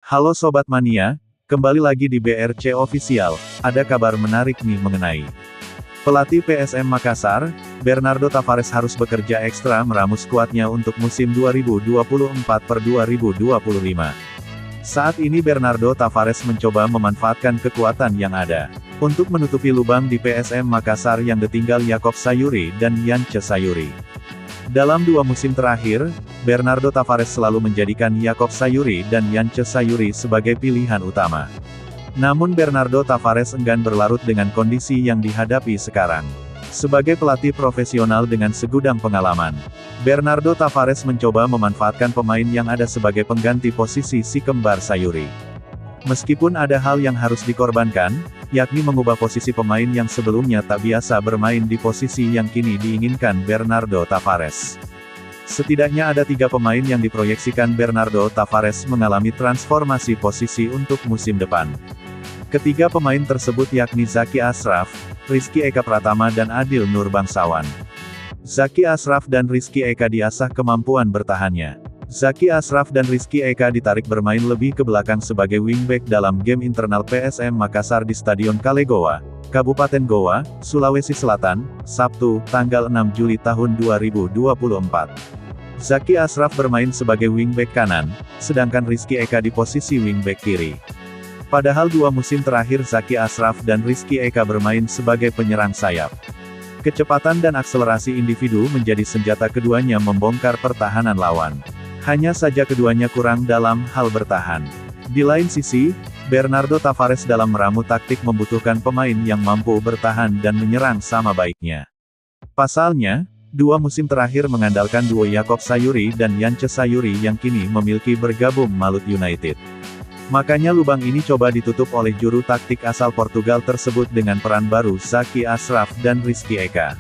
Halo Sobat Mania, kembali lagi di BRC Official, ada kabar menarik nih mengenai pelatih PSM Makassar, Bernardo Tavares harus bekerja ekstra meramu skuadnya untuk musim 2024-2025. Saat ini Bernardo Tavares mencoba memanfaatkan kekuatan yang ada untuk menutupi lubang di PSM Makassar yang ditinggal Yakob Sayuri dan Yance Sayuri. Dalam 2 musim terakhir, Bernardo Tavares selalu menjadikan Yakob Sayuri dan Yance Sayuri sebagai pilihan utama. Namun Bernardo Tavares enggan berlarut dengan kondisi yang dihadapi sekarang. Sebagai pelatih profesional dengan segudang pengalaman, Bernardo Tavares mencoba memanfaatkan pemain yang ada sebagai pengganti posisi si kembar Sayuri. Meskipun ada hal yang harus dikorbankan, yakni mengubah posisi pemain yang sebelumnya tak biasa bermain di posisi yang kini diinginkan Bernardo Tavares. Setidaknya ada 3 pemain yang diproyeksikan Bernardo Tavares mengalami transformasi posisi untuk musim depan. Ketiga pemain tersebut yakni Zaki Ashraf, Rizky Eka Pratama dan Adil Nur Bangsawan. Zaki Ashraf dan Rizky Eka diasah kemampuan bertahannya. Zaki Ashraf dan Rizky Eka ditarik bermain lebih ke belakang sebagai wingback dalam game internal PSM Makassar di Stadion Kalegowa, Kabupaten Goa, Sulawesi Selatan, Sabtu, tanggal 6 Juli tahun 2024. Zaki Ashraf bermain sebagai wingback kanan, sedangkan Rizky Eka di posisi wingback kiri. Padahal 2 musim terakhir Zaki Ashraf dan Rizky Eka bermain sebagai penyerang sayap. Kecepatan dan akselerasi individu menjadi senjata keduanya membongkar pertahanan lawan. Hanya saja keduanya kurang dalam hal bertahan. Di lain sisi, Bernardo Tavares dalam meramu taktik membutuhkan pemain yang mampu bertahan dan menyerang sama baiknya. Pasalnya, 2 musim terakhir mengandalkan duo Yakob Sayuri dan Yance Sayuri yang kini memiliki bergabung Malut United. Makanya lubang ini coba ditutup oleh juru taktik asal Portugal tersebut dengan peran baru Zaki Ashraf dan Rizky Eka.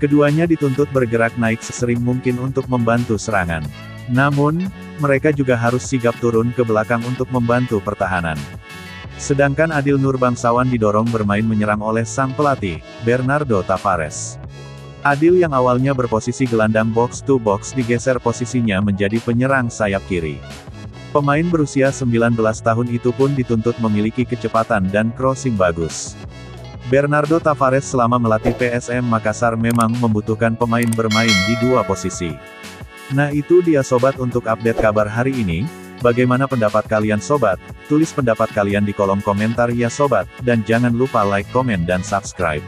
Keduanya dituntut bergerak naik sesering mungkin untuk membantu serangan. Namun, mereka juga harus sigap turun ke belakang untuk membantu pertahanan. Sedangkan Adil Nur Bangsawan didorong bermain menyerang oleh sang pelatih, Bernardo Tavares. Adil yang awalnya berposisi gelandang box to box digeser posisinya menjadi penyerang sayap kiri. Pemain berusia 19 tahun itu pun dituntut memiliki kecepatan dan crossing bagus. Bernardo Tavares selama melatih PSM Makassar memang membutuhkan pemain bermain di 2 posisi. Nah itu dia sobat untuk update kabar hari ini. Bagaimana pendapat kalian sobat? Tulis pendapat kalian di kolom komentar ya sobat, dan jangan lupa like, komen dan subscribe.